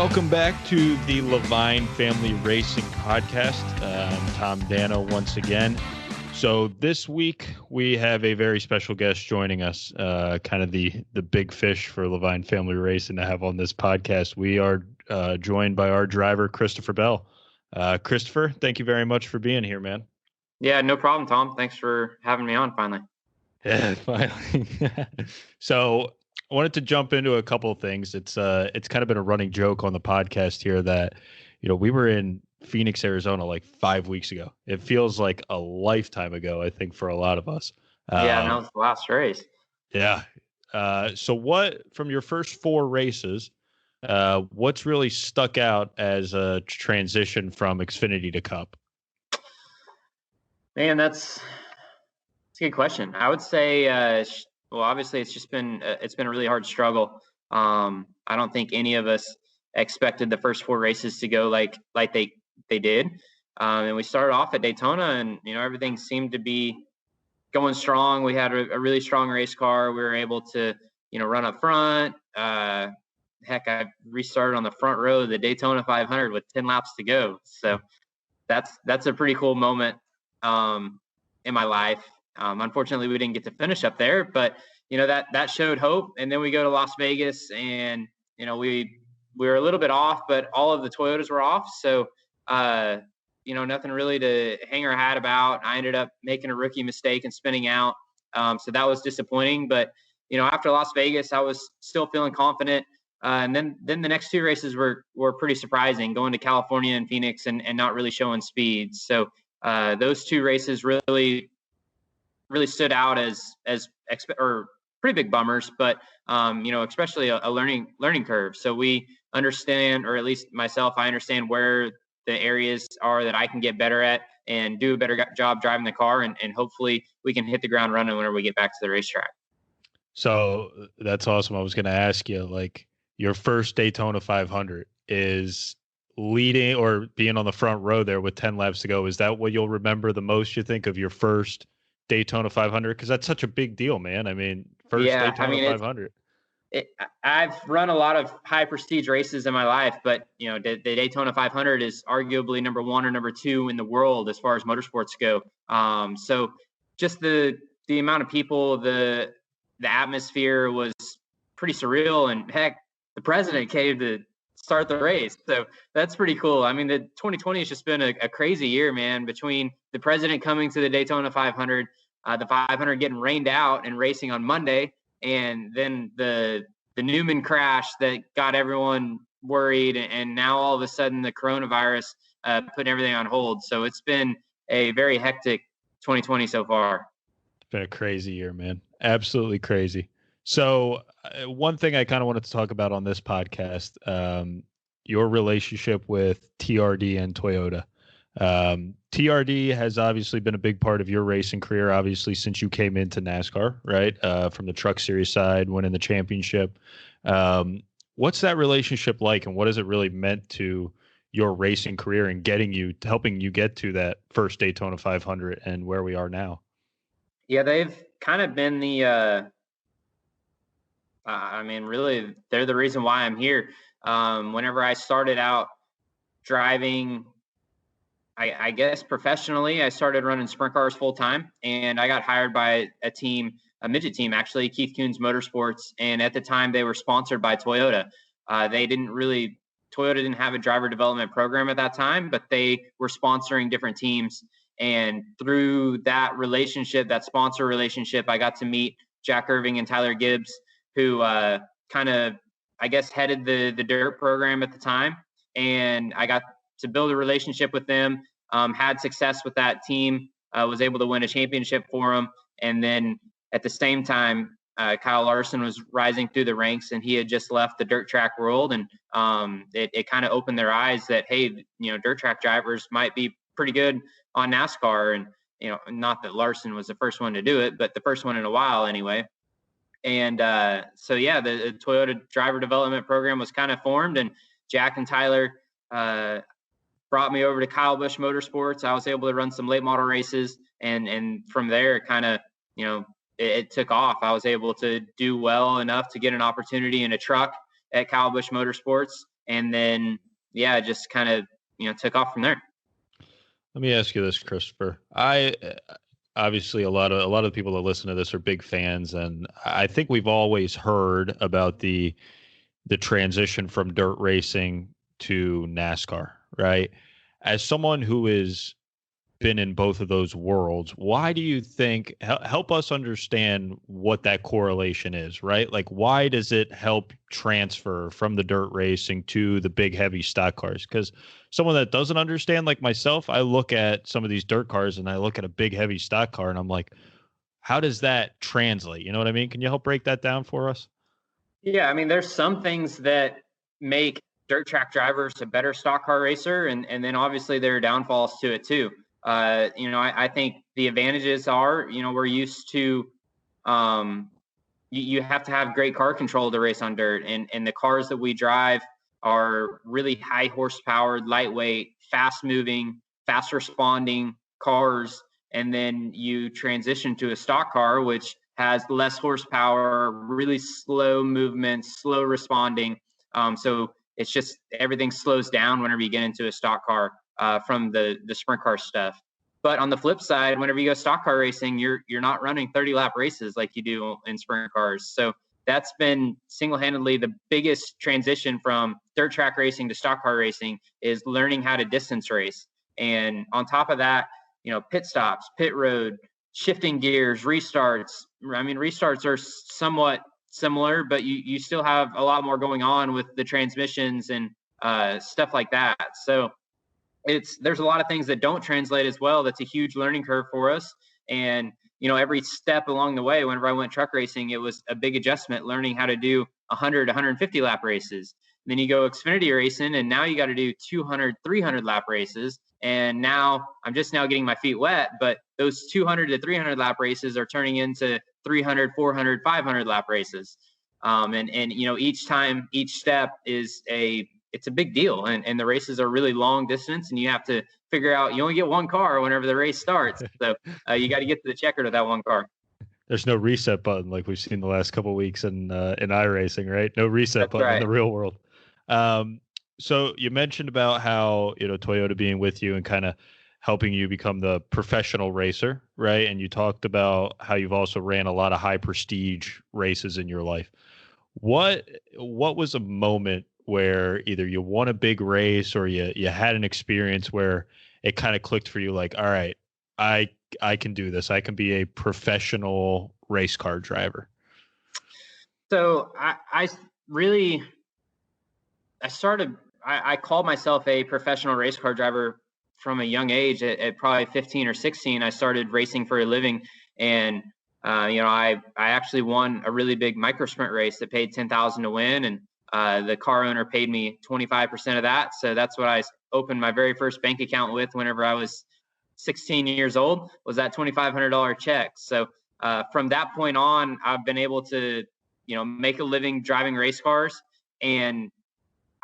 Welcome back to the Levine Family Racing Podcast. I'm Tom Dano once again. So this week we have a very special guest joining us, kind of the big fish for Levine Family Racing to have on this podcast. We are joined by our driver, Christopher Bell. Christopher, thank you very much for being here, man. Yeah, no problem, Tom. Thanks for having me on finally. Yeah, finally. So I wanted to jump into a couple of things. It's kind of been a running joke on the podcast here that, we were in Phoenix, Arizona like 5 weeks ago. It feels like a lifetime ago, I think, for a lot of us. Yeah, that was the last race. Yeah. So what, from your first 4 races, what's really stuck out as a transition from Xfinity to Cup? Man, that's a good question. I would say, well, obviously it's been a really hard struggle. I don't think any of us expected the first 4 races to go like they did. And we started off at Daytona, and everything seemed to be going strong. We had a really strong race car. We were able to run up front. Heck, I restarted on the front row of the Daytona 500 with 10 laps to go. So that's a pretty cool moment in my life. Unfortunately, we didn't get to finish up there, but that showed hope. And then we go to Las Vegas, and we were a little bit off, but all of the Toyotas were off. So nothing really to hang our hat about. I ended up making a rookie mistake and spinning out. So that was disappointing. But after Las Vegas, I was still feeling confident. And then the next 2 races were pretty surprising, going to California and Phoenix and not really showing speed. So those 2 races really stood out as pretty big bummers, but especially a learning curve. So we understand, or at least myself, I understand where the areas are that I can get better at and do a better job driving the car, and hopefully we can hit the ground running whenever we get back to the racetrack. So that's awesome. I was going to ask you, like, your first Daytona 500 is leading or being on the front row there with 10 laps to go. Is that what you'll remember the most, you think, of your first Daytona 500? Because that's such a big deal, man. I mean, Daytona 500. I've run a lot of high prestige races in my life, but the Daytona 500 is arguably number 1 or number 2 in the world as far as motorsports go. So just the amount of people, the atmosphere was pretty surreal, and heck, the president came to start the race. So that's pretty cool. I mean, the 2020 has just been a crazy year, man, between the president coming to the Daytona 500, the 500 getting rained out and racing on Monday, and then the Newman crash that got everyone worried, and now all of a sudden the coronavirus putting everything on hold. So it's been a very hectic 2020 so far. It's been a crazy year, man. Absolutely crazy. So one thing I kind of wanted to talk about on this podcast, your relationship with TRD and Toyota. TRD has obviously been a big part of your racing career, obviously, since you came into NASCAR, right? From the Truck Series side, winning the championship. What's that relationship like, and what has it really meant to your racing career and helping you get to that first Daytona 500 and where we are now? Yeah, they've kind of been really, they're the reason why I'm here. Whenever I started out driving, I guess professionally, I started running sprint cars full time, and I got hired by a midget team, actually, Keith Kunz Motorsports. And at the time they were sponsored by Toyota. Toyota didn't have a driver development program at that time, but they were sponsoring different teams. And through that relationship, that sponsor relationship, I got to meet Jack Irving and Tyler Gibbs, who kind of, I guess, headed the dirt program at the time. And I got to build a relationship with them, had success with that team, was able to win a championship for them. And then at the same time, Kyle Larson was rising through the ranks, and he had just left the dirt track world. And it kind of opened their eyes that, hey, dirt track drivers might be pretty good on NASCAR. And, not that Larson was the first one to do it, but the first one in a while anyway. And so, yeah, the Toyota driver development program was kind of formed, and Jack and Tyler brought me over to Kyle Busch Motorsports. I was able to run some late model races, and from there, kind of, it took off. I was able to do well enough to get an opportunity in a truck at Kyle Busch Motorsports. and then just kind of took off from there. Let me ask you this, Christopher. I obviously a lot of the people that listen to this are big fans, and I think we've always heard about the transition from dirt racing to NASCAR, right? As someone who has been in both of those worlds, why do you think, help us understand what that correlation is, right? Like, why does it help transfer from the dirt racing to the big, heavy stock cars? Because someone that doesn't understand, like myself, I look at some of these dirt cars and I look at a big, heavy stock car and I'm like, how does that translate? You know what I mean? Can you help break that down for us? Yeah, I mean, there's some things that make dirt track drivers a better stock car racer, and then obviously there are downfalls to it too. I think the advantages are, we're used to, you have to have great car control to race on dirt, and the cars that we drive are really high horsepower, lightweight, fast moving, fast responding cars. And then you transition to a stock car, which has less horsepower, really slow movement, slow responding. So it's just everything slows down whenever you get into a stock car from the sprint car stuff. But on the flip side, whenever you go stock car racing, you're not running 30 lap races like you do in sprint cars. So that's been single-handedly the biggest transition from dirt track racing to stock car racing, is learning how to distance race. And on top of that, pit stops, pit road, shifting gears, restarts. I mean, restarts are somewhat similar, but you still have a lot more going on with the transmissions and stuff like that. So there's a lot of things that don't translate as well. That's a huge learning curve for us. And every step along the way, whenever I went truck racing, it was a big adjustment, learning how to do 100, 150 lap races. And then you go Xfinity racing, and now you got to do 200, 300 lap races. And now I'm just now getting my feet wet, but those 200 to 300 lap races are turning into 300, 400, 500 lap races. And each time, each step it's a big deal, and the races are really long distance, and you have to figure out you only get one car whenever the race starts, so you got to get to the checker to that one car. There's no reset button like we've seen the last couple of weeks in iRacing, right? No reset That's button right. in the real world. So you mentioned about how Toyota being with you and kind of helping you become the professional racer, right? And you talked about how you've also ran a lot of high prestige races in your life. What was a moment where either you won a big race or you had an experience where it kind of clicked for you, like, all right, I can do this. I can be a professional race car driver? So I really I called myself a professional race car driver from a young age. At probably 15 or 16, I started racing for a living, and I actually won a really big micro sprint race that paid $10,000 to win, and the car owner paid me 25% of that. So that's what I opened my very first bank account with whenever I was 16 years old, was that $2,500 check. So from that point on, I've been able to make a living driving race cars. And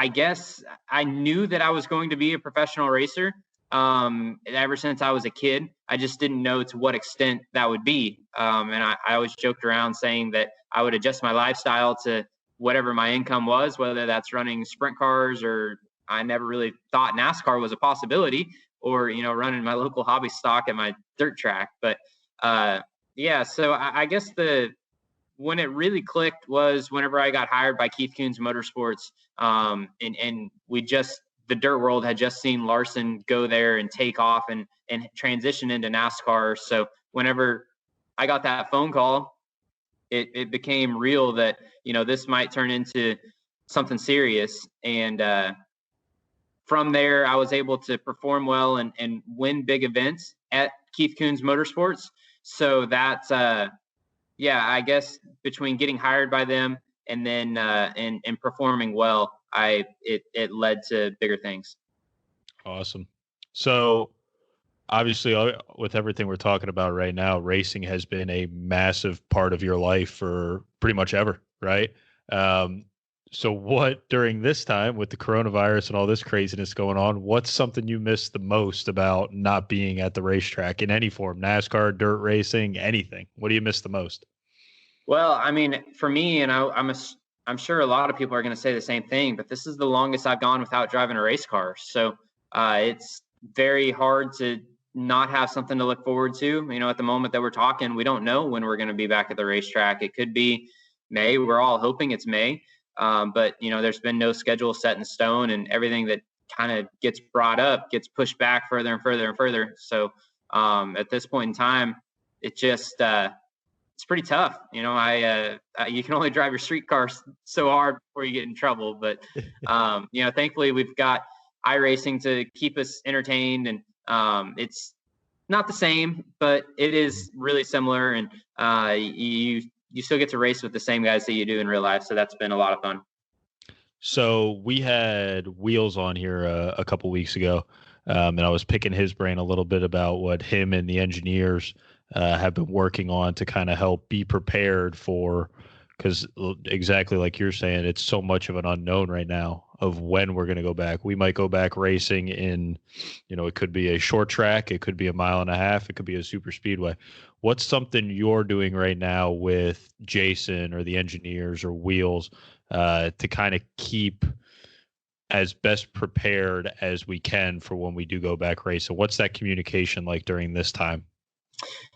I guess I knew that I was going to be a professional racer ever since I was a kid. I just didn't know to what extent that would be. And I always joked around saying that I would adjust my lifestyle to whatever my income was, whether that's running sprint cars, or I never really thought NASCAR was a possibility, or, running my local hobby stock at my dirt track. But so I guess when it really clicked was whenever I got hired by Keith Kunz Motorsports. And the dirt world had just seen Larson go there and take off and transition into NASCAR. So whenever I got that phone call, it became real that, this might turn into something serious. And from there, I was able to perform well and win big events at Keith Kunz Motorsports. So that's, I guess between getting hired by them and then and performing well, it led to bigger things. Awesome. So obviously, with everything we're talking about right now, racing has been a massive part of your life for pretty much ever, right? So what, during this time with the coronavirus and all this craziness going on, what's something you miss the most about not being at the racetrack in any form, NASCAR, dirt racing, anything? What do you miss the most? Well, I mean, for me, and I'm I'm sure a lot of people are going to say the same thing, but this is the longest I've gone without driving a race car. So it's very hard to not have something to look forward to. At the moment that we're talking, we don't know when we're going to be back at the racetrack. It could be May. We're all hoping it's May. But there's been no schedule set in stone, and everything that kind of gets brought up gets pushed back further and further and further. So at this point in time, it just it's pretty tough. You can only drive your street car so hard before you get in trouble. But thankfully we've got iRacing to keep us entertained, and it's not the same, but it is really similar. And you still get to race with the same guys that you do in real life. So that's been a lot of fun. So we had Wheels on here a couple weeks ago, and I was picking his brain a little bit about what him and the engineers have been working on to kind of help be prepared for, because exactly like you're saying, it's so much of an unknown right now of when we're going to go back. We might go back racing in, it could be a short track, it could be a mile and a half, it could be a super speedway. What's something you're doing right now with Jason or the engineers or Wheels to kind of keep as best prepared as we can for when we do go back racing? What's that communication like during this time?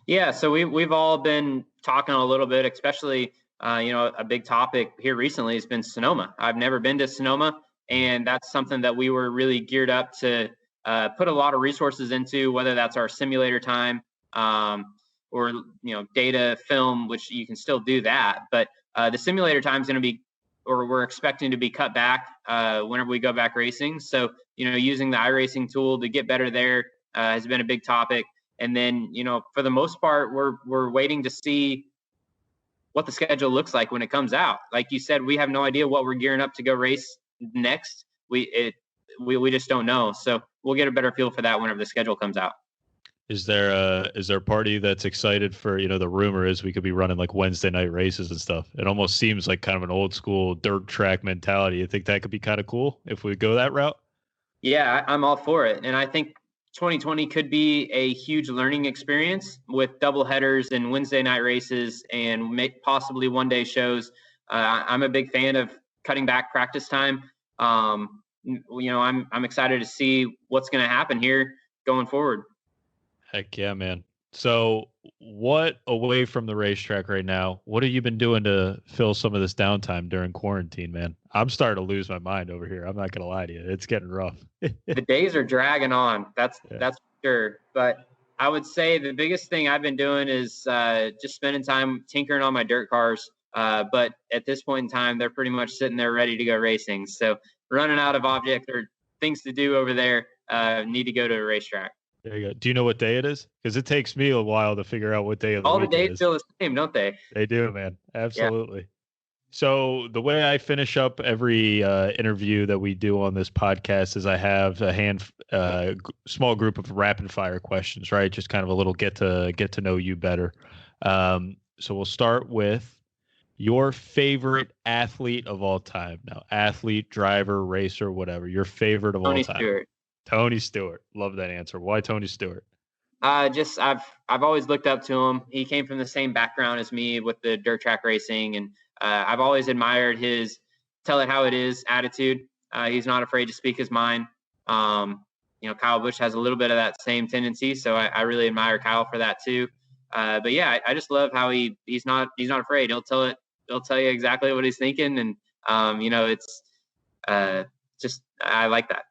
Yeah, so we've all been talking a little bit, especially a big topic here recently has been Sonoma. I've never been to Sonoma, and that's something that we were really geared up to put a lot of resources into, whether that's our simulator time or data film, which you can still do that. But the simulator time is going to be, or we're expecting to be cut back whenever we go back racing. So using the iRacing tool to get better there has been a big topic. And then, for the most part, we're waiting to see what the schedule looks like when it comes out. Like you said, we have no idea what we're gearing up to go race next. We just don't know. So we'll get a better feel for that whenever the schedule comes out. Is there a party that's excited for, the rumor is we could be running like Wednesday night races and stuff. It almost seems like kind of an old school dirt track mentality. You think that could be kind of cool if we go that route? Yeah, I'm all for it. And I think 2020 could be a huge learning experience with double headers and Wednesday night races and possibly one-day shows. I'm a big fan of cutting back practice time. I'm excited to see what's going to happen here going forward. Heck yeah, man. So what, away from the racetrack right now, what have you been doing to fill some of this downtime during quarantine, man? I'm starting to lose my mind over here. I'm not going to lie to you. It's getting rough. The days are dragging on. That's for sure. But I would say the biggest thing I've been doing is just spending time tinkering on my dirt cars. But at this point in time, they're pretty much sitting there ready to go racing. So running out of objects or things to do over there, need to go to a racetrack. There you go. Do you know what day it is? Because it takes me a while to figure out what day of the All week the days it is. feel the same, don't they? They do, man. Absolutely. Yeah. So the way I finish up every interview that we do on this podcast is I have a small group of rapid fire questions, right? Just kind of a little get to know you better. So we'll start with your favorite athlete of all time. Now, athlete, driver, racer, whatever. Your favorite of all time. Tony Stewart. Tony Stewart. Love that answer. Why Tony Stewart? I've always looked up to him. He came from the same background as me with the dirt track racing, and I've always admired his tell it how it is attitude. He's not afraid to speak his mind. Kyle Busch has a little bit of that same tendency, so I really admire Kyle for that too. But yeah, I just love how he's not afraid. He'll tell you exactly what he's thinking, and it's just I like that.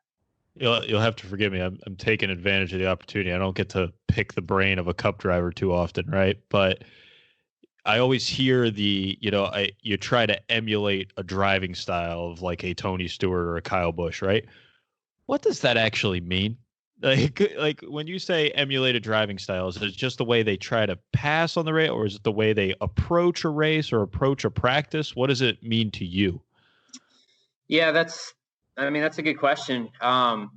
You'll have to forgive me. I'm taking advantage of the opportunity. I don't get to pick the brain of a Cup driver too often, right? But I always hear you try to emulate a driving style of like a Tony Stewart or a Kyle Busch, right? What does that actually mean? Like when you say emulate a driving style, is it just the way they try to pass on the race, or is it the way they approach a race or approach a practice? What does it mean to you? Yeah, that's a good question. As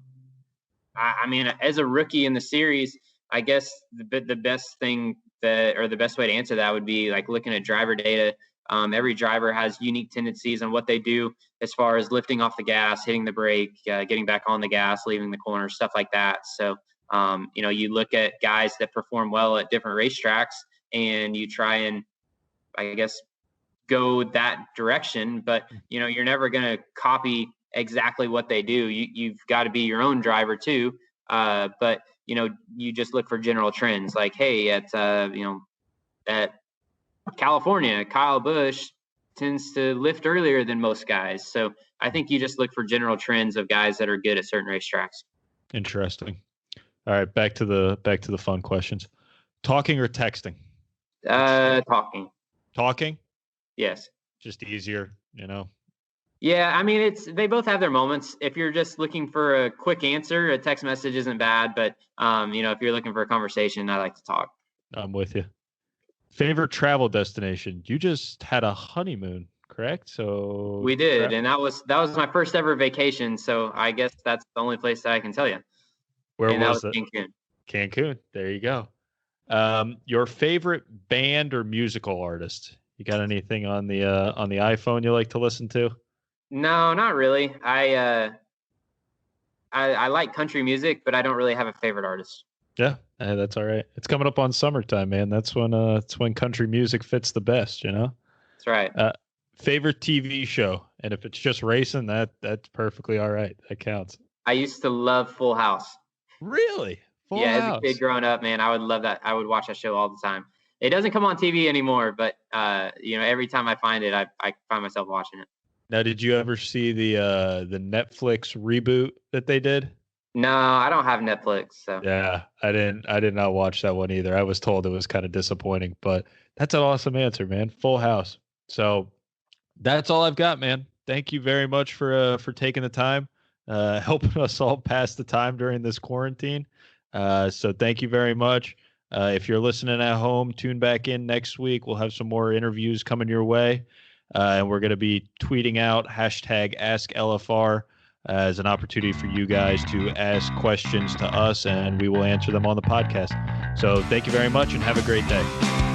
a rookie in the series, I guess the best thing or the best way to answer that would be like looking at driver data. Every driver has unique tendencies on what they do as far as lifting off the gas, hitting the brake, getting back on the gas, leaving the corner, stuff like that. So, you look at guys that perform well at different racetracks and you try and, I guess, go that direction, but you're never going to copy exactly what they do. You've got to be your own driver too. But you just look for general trends, like, hey, at California, Kyle Busch tends to lift earlier than most guys. So I think you just look for general trends of guys that are good at certain racetracks. Interesting. All right, back to the fun questions. Talking or texting? Talking. Talking? Yes. Just easier, Yeah, I mean, they both have their moments. If you're just looking for a quick answer, a text message isn't bad, but if you're looking for a conversation, I like to talk. I'm with you. Favorite travel destination? You just had a honeymoon, correct? So we did, and that was my first ever vacation. So I guess that's the only place that I can tell you. Where was it? Cancun. Cancun. There you go. Your favorite band or musical artist? You got anything on the iPhone you like to listen to? No, not really. I like country music, but I don't really have a favorite artist. Yeah, that's all right. It's coming up on summertime, man. That's when country music fits the best, That's right. Favorite TV show, and if it's just racing, that's perfectly all right. That counts. I used to love Full House. Really? Full House. As a kid growing up, man, I would love that. I would watch that show all the time. It doesn't come on TV anymore, but every time I find it, I find myself watching it. Now, did you ever see the Netflix reboot that they did? No, I don't have Netflix. So yeah, I did not watch that one either. I was told it was kind of disappointing, but that's an awesome answer, man. Full House. So that's all I've got, man. Thank you very much for taking the time, helping us all pass the time during this quarantine. So thank you very much. If you're listening at home, tune back in next week. We'll have some more interviews coming your way. And we're going to be tweeting out #AskLFR as an opportunity for you guys to ask questions to us, and we will answer them on the podcast. So thank you very much and have a great day.